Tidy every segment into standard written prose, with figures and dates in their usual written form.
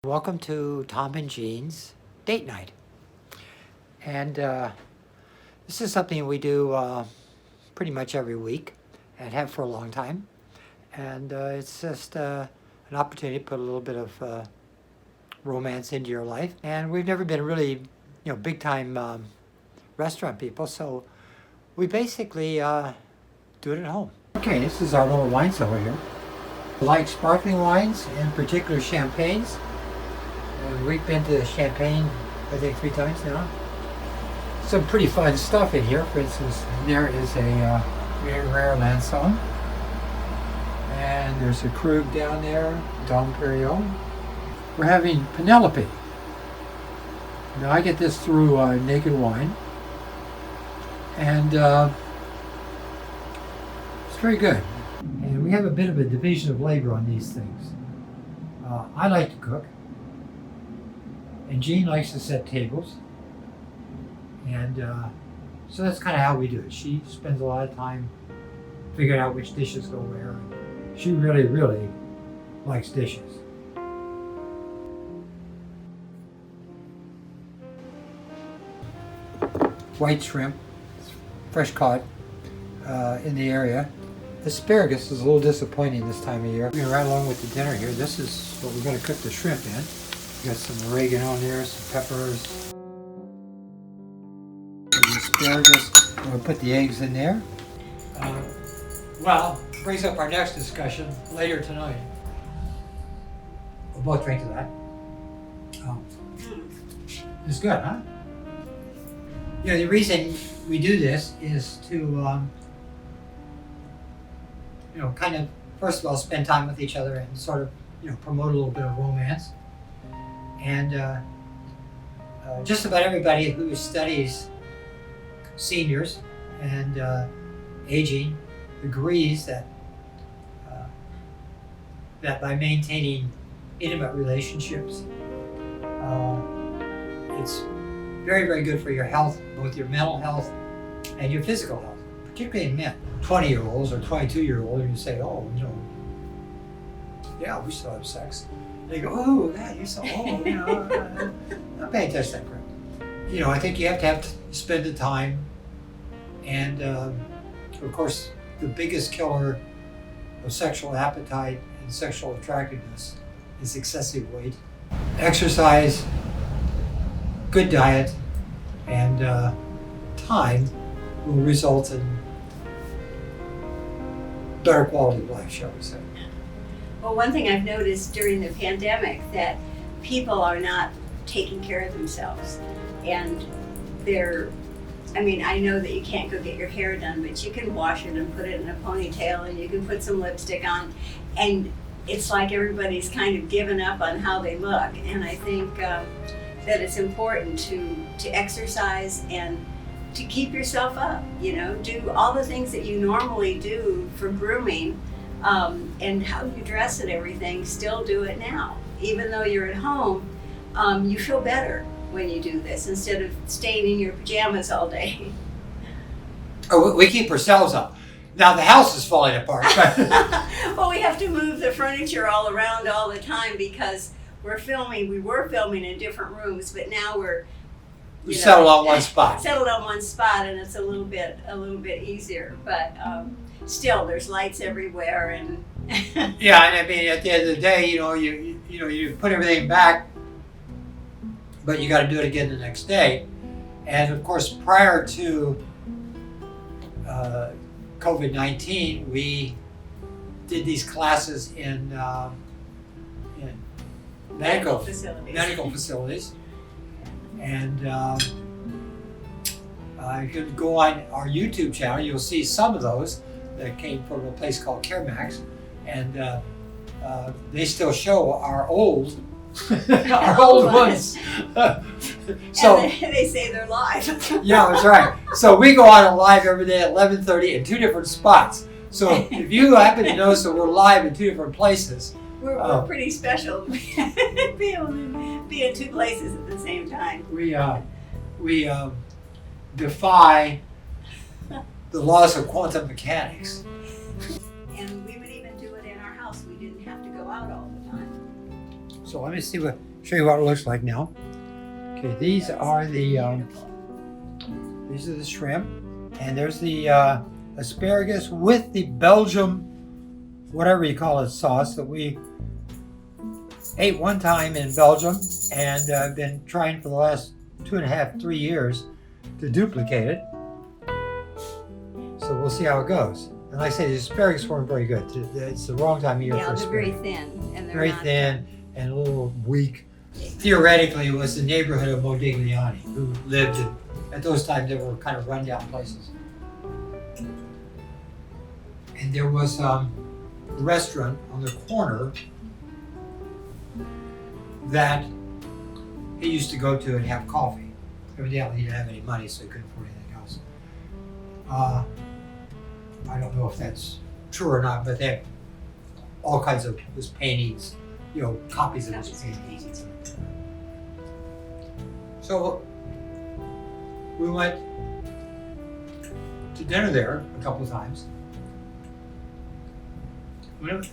Welcome to Tom and Jeanne's date night. And this is something we do pretty much every week and have for a long time. And it's just an opportunity to put a little bit of romance into your life. And we've never been really, big time restaurant people, so we basically do it at home. Okay, this is our little wine cellar here. We like sparkling wines, in particular champagnes. We've been to Champagne, I think, 3 times now. Some pretty fun stuff in here. For instance, there is a very rare Lansong. And there's a Krug down there, Dom Perignon. We're having Penelope. Now I get this through Naked Wine. And it's very good. And we have a bit of a division of labor on these things. I like to cook. And Jeanne likes to set tables, and so that's kind of how we do it. She spends a lot of time figuring out which dishes go where. She really, really likes dishes. White shrimp, fresh caught in the area. Asparagus is a little disappointing this time of year. We're going to ride along with the dinner here. This is what we're going to cook the shrimp in. Got some oregano on there, some peppers, the asparagus. We'll put the eggs in there. Brings up our next discussion later tonight. We'll both drink to that. It's good, huh? The reason we do this is to, kind of, first of all, spend time with each other and sort of, promote a little bit of romance. And just about everybody who studies seniors and aging agrees that by maintaining intimate relationships, it's very, very good for your health, both your mental health and your physical health, particularly in men. 20-year-olds or 22-year-olds, you say, yeah, we still have sex. They go, oh, God, you're so old, not paying attention to that crap. I think you have to spend the time, and of course, the biggest killer of sexual appetite and sexual attractiveness is excessive weight. Exercise, good diet, and time will result in better quality of life, shall we say. Well, one thing I've noticed during the pandemic that people are not taking care of themselves. And I know that you can't go get your hair done, but you can wash it and put it in a ponytail and you can put some lipstick on. And it's like everybody's kind of given up on how they look. And I think that it's important to exercise and to keep yourself up, do all the things that you normally do for grooming. And how you dress and everything, still do it now. Even though you're at home, you feel better when you do this instead of staying in your pajamas all day. Oh, we keep ourselves up. Now the house is falling apart. Well, we have to move the furniture all around all the time because we were filming in different rooms, but now we settled on one spot. Settled on one spot, and it's a little bit easier. But still, there's lights everywhere, and yeah, and at the end of the day, you put everything back, but you got to do it again the next day. And of course, prior to COVID-19, we did these classes in medical facilities. And if you go on our YouTube channel, you'll see some of those that came from a place called CareMax, and they still show our old ones. So and they say they're live. Yeah, that's right. So we go on live every day at 11:30 in 2 different spots. So if you happen to notice that we're live in 2 different places, we're pretty special to be able to be in 2 places at the same time. We defy the laws of quantum mechanics. And we would even do it in our house. We didn't have to go out all the time. So let me see what show you what it looks like now. Okay, these are the shrimp, and there's the asparagus with the Belgium, whatever you call it, sauce that we ate one time in Belgium, and I've been trying for the last 2.5, 3 years to duplicate it. So we'll see how it goes. And like I say, the asparagus weren't very good. It's the wrong time of year for Yeah, they're very asparagus. thin. And they're Very not thin and a little weak. Theoretically, it was the neighborhood of Modigliani, who lived in, at those times they were kind of rundown places. And there was a restaurant on the corner that he used to go to and have coffee. Evidently, he didn't have any money, so he couldn't afford anything else. I don't know if that's true or not, but they had all kinds of his paintings, copies of his paintings. So we went to dinner there a couple of times. In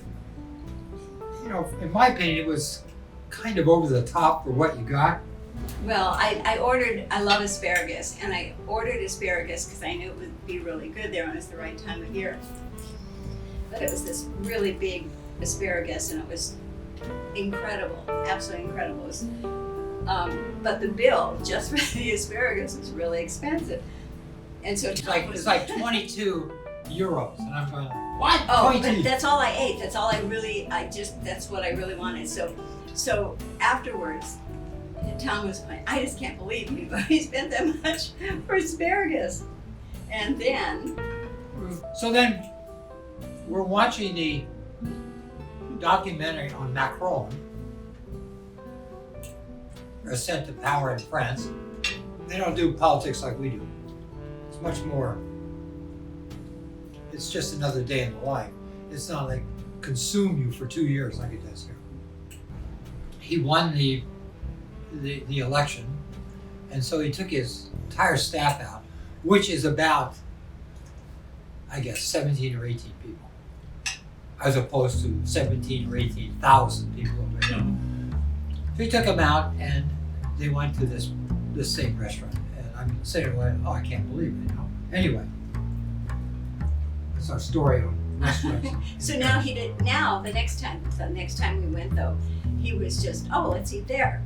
my opinion, it was kind of over the top for what you got. Well, I love asparagus, and I ordered asparagus because I knew it would be really good there when it was the right time of year. But it was this really big asparagus, and it was incredible, absolutely incredible. It was, but the bill just for the asparagus was really expensive. And so It's like 22 euros, and I'm going, what? Oh, 22? but that's all I ate. That's all that's what I really wanted. So afterwards, Tom was going, I just can't believe he spent that much for asparagus. And then, So then we're watching the documentary on Macron, Ascent to Power in France. They don't do politics like we do. It's much more, it's just another day in the life. It's not like consume you for 2 years like it does here. He won the election, and so he took his entire staff out, which is about, I guess, 17 or 18 people, as opposed to 17 or 18,000 people over there. So he took them out, and they went to this same restaurant, and I'm sitting there going, oh, I can't believe it, Anyway, that's our story on restaurants. so now the next time we went though, he was just, oh, let's eat there.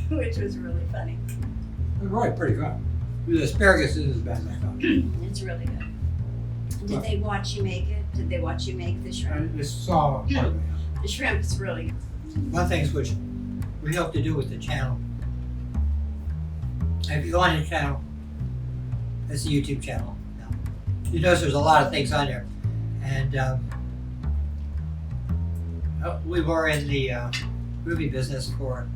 Which was really funny. They're really pretty good. The asparagus isn't as bad as I thought. It's really good. Did they watch you make it? Did they watch you make the shrimp? I just saw part of it. The shrimp is really good. One of the things which we hope to do with the channel, if you go on the channel, it's a YouTube channel now. You notice there's a lot of things on there. And we were in the movie business for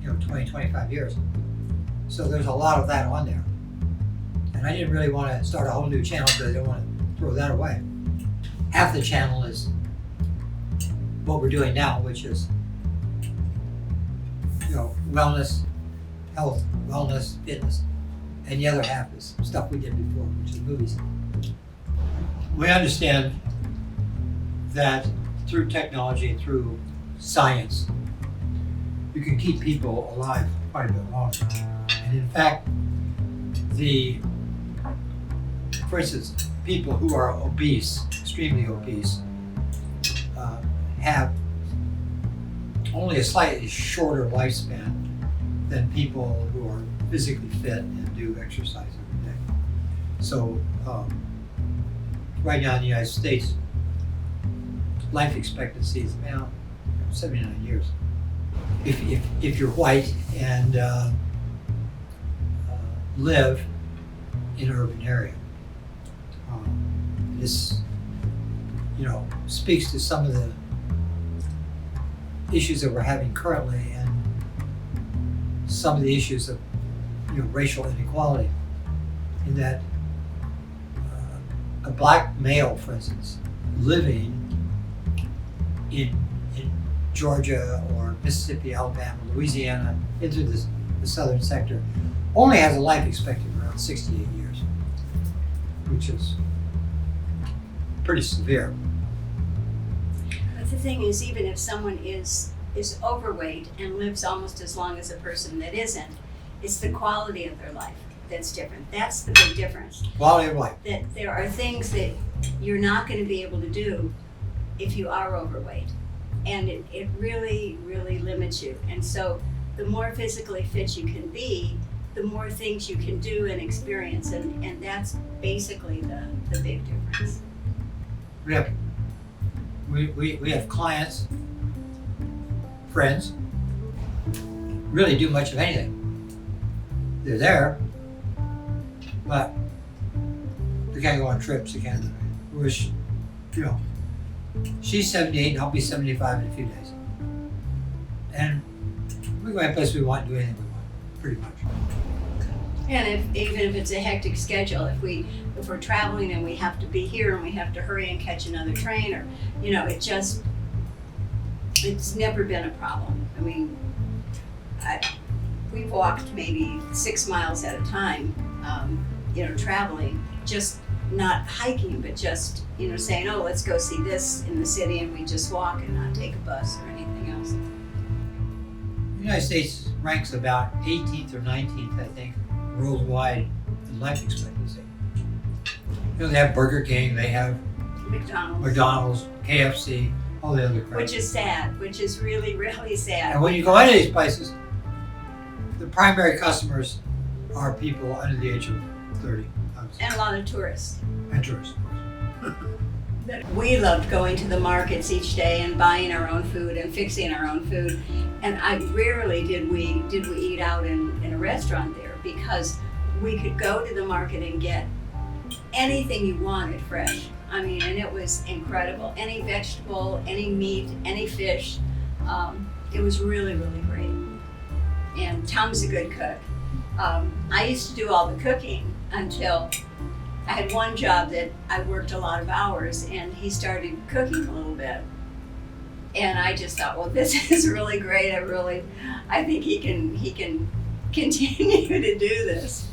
20, 25 years. So there's a lot of that on there. And I didn't really want to start a whole new channel because I didn't want to throw that away. Half the channel is what we're doing now, which is wellness, health, wellness, fitness. And the other half is stuff we did before, which is movies. We understand that through technology, through science, you can keep people alive quite a bit longer. And in fact, for instance, people who are obese, extremely obese, have only a slightly shorter lifespan than people who are physically fit and do exercise every day. So right now in the United States, life expectancy is about 79 years. If you're white and live in an urban area. This, speaks to some of the issues that we're having currently and some of the issues of racial inequality, in that a black male, for instance, living in Georgia or Mississippi, Alabama, Louisiana, into the southern sector, only has a life expectancy of around 68 years, which is pretty severe. But the thing is, even if someone is overweight and lives almost as long as a person that isn't, it's the quality of their life that's different. That's the big difference. Quality of life. That there are things that you're not going to be able to do if you are overweight. And it really, really limits you. And so the more physically fit you can be, the more things you can do and experience. And that's basically the big difference. We have clients, friends, really do much of anything. They're there, but they can't go on trips, they can't, she's 78 and I'll be 75 in a few days. And we go any place we want, do anything we want, pretty much. And even if it's a hectic schedule, if we're traveling and we have to be here and we have to hurry and catch another train, or it's never been a problem. I mean, we've walked maybe 6 miles at a time, traveling, just not hiking, but just saying, oh, let's go see this in the city, and we just walk and not take a bus or anything else. The United States ranks about 18th or 19th, I think, worldwide in life expectancy. They have Burger King, they have McDonald's, KFC, all the other crap. Which is sad, which is really, really sad. And when you go into these places, the primary customers are people under the age of 30. And a lot of tourists. And tourists, of course. We loved going to the markets each day and buying our own food and fixing our own food. And rarely did we eat out in a restaurant there, because we could go to the market and get anything you wanted fresh. I mean, and it was incredible. Any vegetable, any meat, any fish. It was really, really great. And Tom's a good cook. I used to do all the cooking until I had one job that I worked a lot of hours, and he started cooking a little bit. And I just thought, well, this is really great. I think he can continue to do this.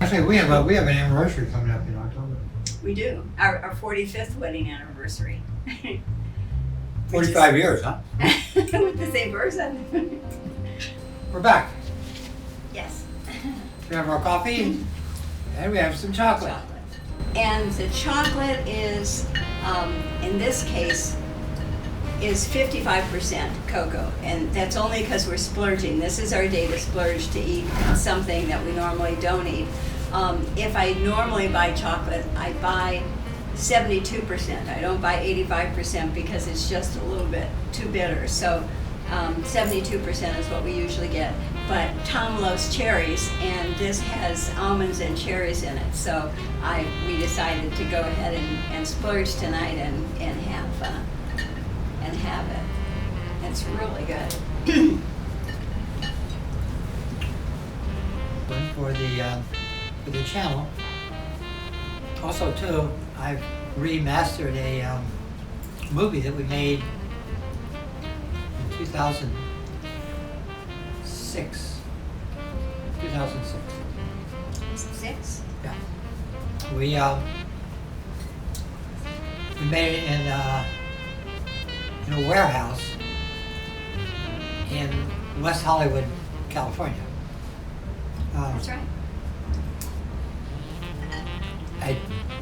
Actually, we have an anniversary coming up in October. We do. Our 45th wedding anniversary. 45 years, huh? With the same person. We're back. Yes. We have our coffee, and we have some chocolate. And the chocolate is, in this case, is 55% cocoa, and that's only because we're splurging. This is our day to splurge, to eat something that we normally don't eat. If I normally buy chocolate, I buy 72%. I don't buy 85% because it's just a little bit too bitter. So 72% is what we usually get. But Tom loves cherries, and this has almonds and cherries in it. So we decided to go ahead and splurge tonight and have it. It's really good. One for the channel. Also, too, I've remastered a movie that we made in 2006. 6? Yeah. We made it in a warehouse in West Hollywood, California. That's right.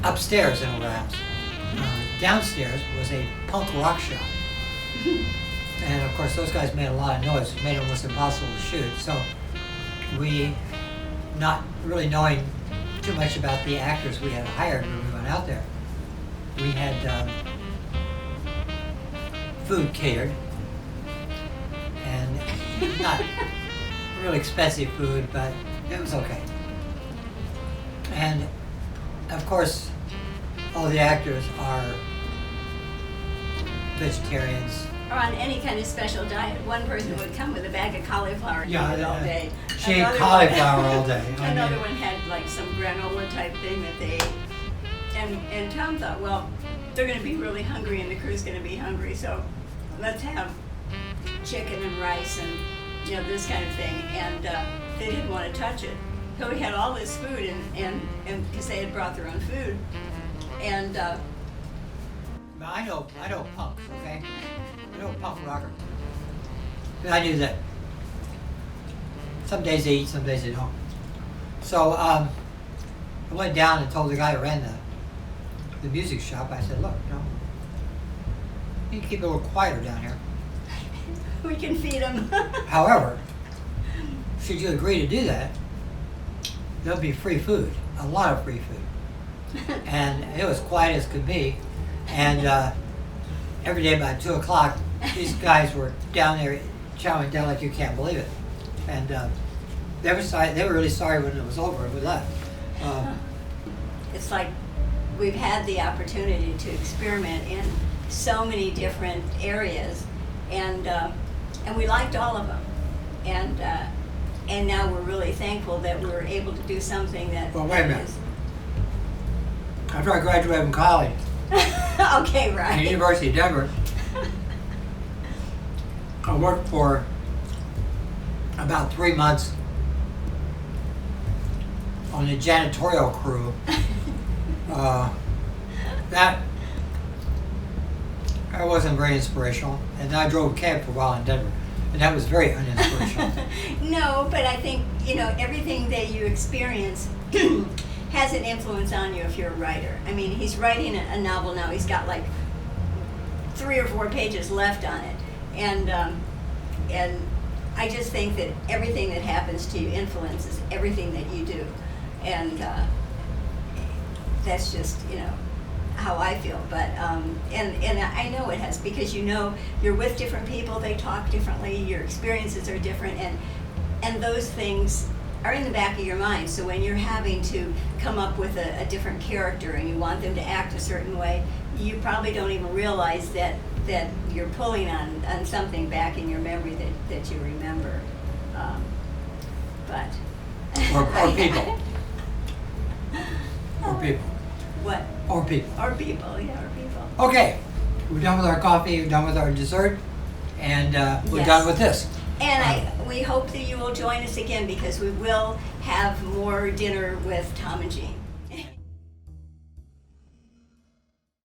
Upstairs in a warehouse. Downstairs was a punk rock shop. And of course those guys made a lot of noise. It made it almost impossible to shoot. So we, not really knowing too much about the actors we had hired when we went out there, we had food catered, and not really expensive food, but it was okay. And of course, all the actors are vegetarians. Or on any kind of special diet. One person would come with a bag of cauliflower and eat it all day. She ate cauliflower all day. Another one had like some granola type thing that they ate. And Tom thought, well, they're going to be really hungry and the crew's going to be hungry, so let's have chicken and rice and this kind of thing. And they didn't want to touch it. So we had all this food, and because they had brought their own food. And I know punks, okay? You know, punk rocker. And I knew that some days they eat, some days they don't. So I went down and told the guy who ran the music shop, I said, look, you need to keep it a little quieter down here. We can feed them. However, should you agree to do that, there'll be free food, a lot of free food. And it was quiet as could be. And every day about 2 o'clock, these guys were down there chowing down like you can't believe it. And they were really sorry when it was over and we left. It's like we've had the opportunity to experiment in so many different areas, and we liked all of them. And now we're really thankful that we were able to do something that. Well, wait a minute. After I graduated from college, Okay, at right. the University of Denver, I worked for about 3 months on the janitorial crew. That wasn't very inspirational, and I drove a cab for a while in Denver, and that was very uninspirational. No, but I think, everything that you experience has an influence on you if you're a writer. I mean, he's writing a novel now. He's got like 3 or 4 pages left on it. And I just think that everything that happens to you influences everything that you do. And that's just, how I feel. But and I know it has, because you're with different people, they talk differently, your experiences are different, and those things are in the back of your mind. So when you're having to come up with a different character and you want them to act a certain way, you probably don't even realize that you're pulling on something back in your memory that you remember. But Or people. Or people. What? Or people. Or people, yeah, or people. Okay, we're done with our coffee, we're done with our dessert, and we're Yes. done with this. And we hope that you will join us again, because we will have more dinner with Tom and Jeanne.